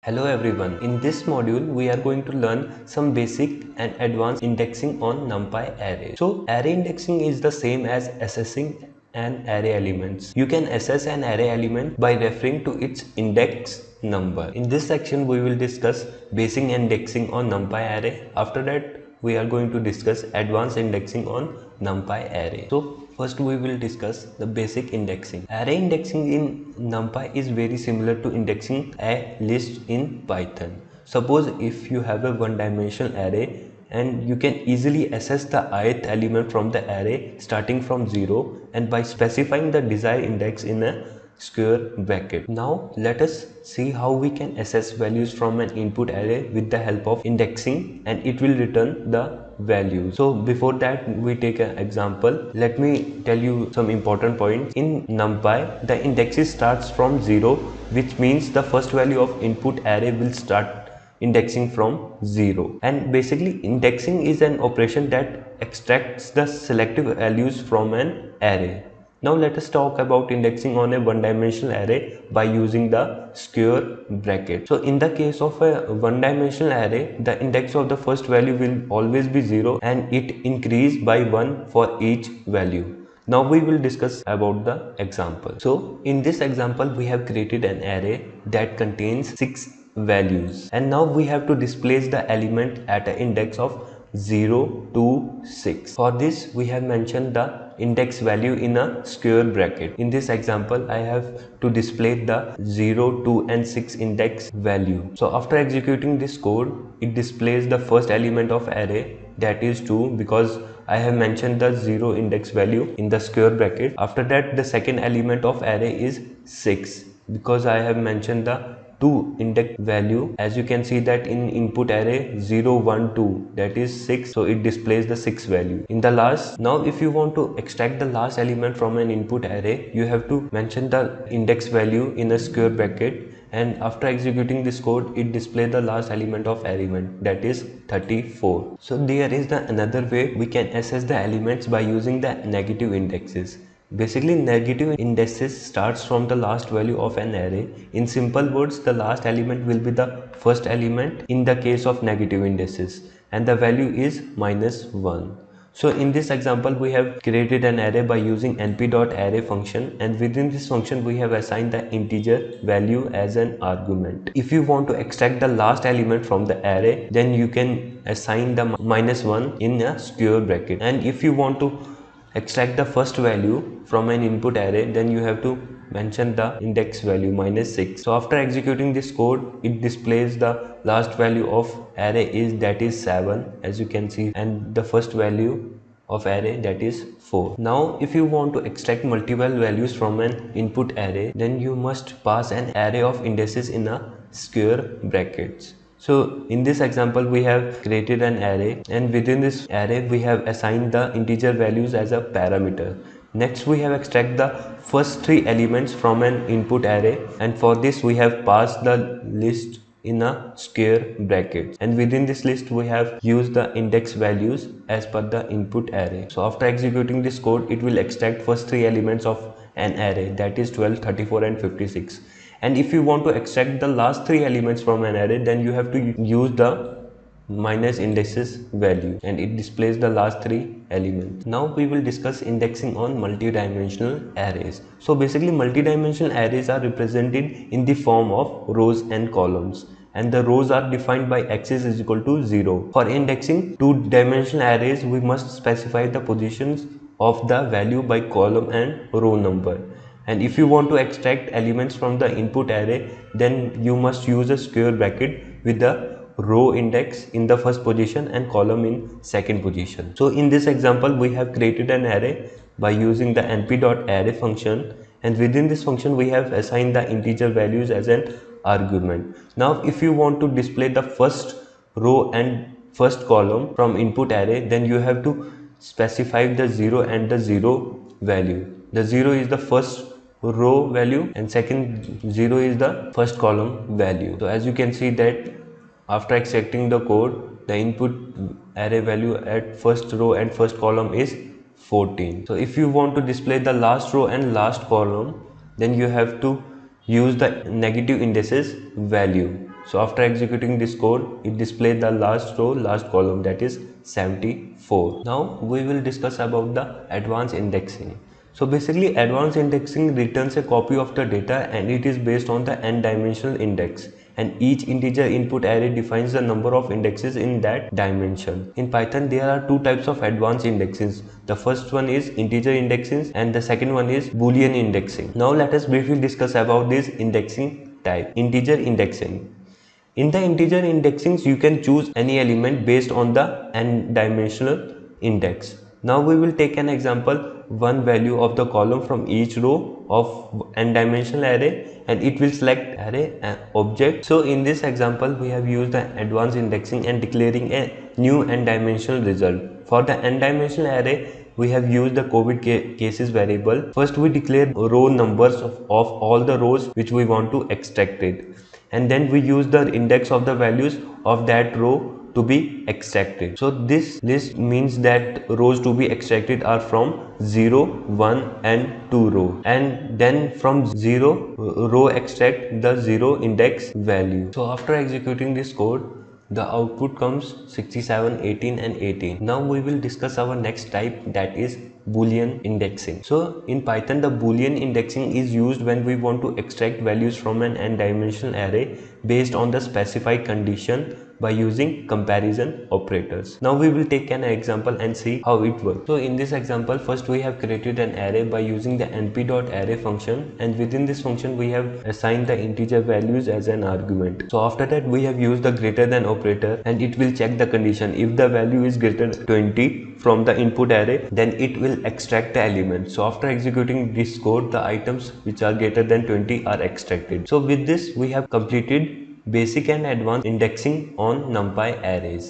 Hello everyone, in this module we are going to learn some basic and advanced indexing on NumPy array. So array indexing is the same as assessing an array elements. You can assess an array element by referring to its index number. In this section we will discuss basic indexing on NumPy array. After that we are going to discuss advanced indexing on NumPy array. So first we will discuss the basic indexing. Array indexing in NumPy is very similar to indexing a list in Python. Suppose if you have a one-dimensional array and you can easily assess the ith element from the array starting from 0 and by specifying the desired index in a square bracket. Now let us see how we can assess values from an input array with the help of indexing, and it will return the value. So before that we take an example. Let me tell you some important points. In NumPy the indexes starts from 0, which means the first value of input array will start indexing from 0, and basically indexing is an operation that extracts the selective values from an array. Now let us talk about indexing on a one-dimensional array by using the square bracket. So in the case of a one-dimensional array, the index of the first value will always be 0 and it increase by 1 for each value. Now we will discuss about the example. So in this example we have created an array that contains 6 values, and now we have to displace the element at an index of 0 to 6. For this we have mentioned the index value in a square bracket. In this example I have to display the 0, 2 and 6 index value. So after executing this code, it displays the first element of array, that is 2, because I have mentioned the 0 index value in the square bracket. After that the second element of array is 6, because I have mentioned the 2 index value. As you can see that in input array 0, 1, 2, that is 6, so it displays the 6 value. In the last, now if you want to extract the last element from an input array, you have to mention the index value in a square bracket, and after executing this code it displays the last element of element, that is 34. So there is another way we can assess the elements by using the negative indexes. Basically negative indices starts from the last value of an array. In simple words, the last element will be the first element in the case of negative indices, and the value is -1. So in this example we have created an array by using np.array function, and within this function we have assigned the integer value as an argument. If you want to extract the last element from the array, then you can assign the -1 in a square bracket, and if you want to extract the first value from an input array, then you have to mention the index value -6. So after executing this code, it displays the last value of array that is 7, as you can see, and the first value of array, that is 4. Now if you want to extract multiple values from an input array, then you must pass an array of indices in a square brackets. So in this example we have created an array, and within this array we have assigned the integer values as a parameter. Next we have extract the first 3 elements from an input array, and for this we have passed the list in a square bracket, and within this list we have used the index values as per the input array. So after executing this code, it will extract first 3 elements of an array, that is 12, 34 and 56. And if you want to extract the last 3 elements from an array, then you have to use the minus indices value, and it displays the last 3 elements. Now we will discuss indexing on multi-dimensional arrays. So basically multi-dimensional arrays are represented in the form of rows and columns, and the rows are defined by axis is equal to 0. For indexing 2-dimensional arrays, we must specify the positions of the value by column and row number. And if you want to extract elements from the input array, then you must use a square bracket with the row index in the first position and column in second position. So in this example we have created an array by using the np.array function, and within this function we have assigned the integer values as an argument. Now if you want to display the first row and first column from input array, then you have to specify the 0 and the 0 value. The 0 is the first row value, and second 0 is the first column value. So as you can see that after extracting the code, the input array value at first row and first column is 14. So if you want to display the last row and last column, then you have to use the negative indices value. So after executing this code, it displays the last row, last column, that is 74. Now we will discuss about the advanced indexing. So basically advanced indexing returns a copy of the data and it is based on the n-dimensional index, and each integer input array defines the number of indexes in that dimension. In Python there are two types of advanced indexings. The first one is integer indexing and the second one is boolean indexing. Now let us briefly discuss about this indexing type. Integer indexing. In the integer indexings, you can choose any element based on the n-dimensional index. Now we will take an example, one value of the column from each row of n-dimensional array, and it will select array object. So in this example, we have used the advanced indexing and declaring a new n-dimensional result. For the n-dimensional array, we have used the COVID cases variable. First we declare row numbers of all the rows which we want to extract it, and then we use the index of the values of that row to be extracted. So this list means that rows to be extracted are from 0, 1 and 2 row, and then from 0 row extract the 0 index value. So after executing this code, the output comes 67, 18 and 18. Now we will discuss our next type, that is Boolean indexing. So in Python, the Boolean indexing is used when we want to extract values from an n-dimensional array based on the specified condition by using comparison operators. Now we will take an example and see how it works. So in this example, first we have created an array by using the np.array function, and within this function we have assigned the integer values as an argument. So after that we have used the greater than operator, and it will check the condition. If the value is greater than 20 from the input array, then it will extract the element. So after executing this code, the items which are greater than 20 are extracted. So with this we have completed basic and advanced indexing on NumPy arrays.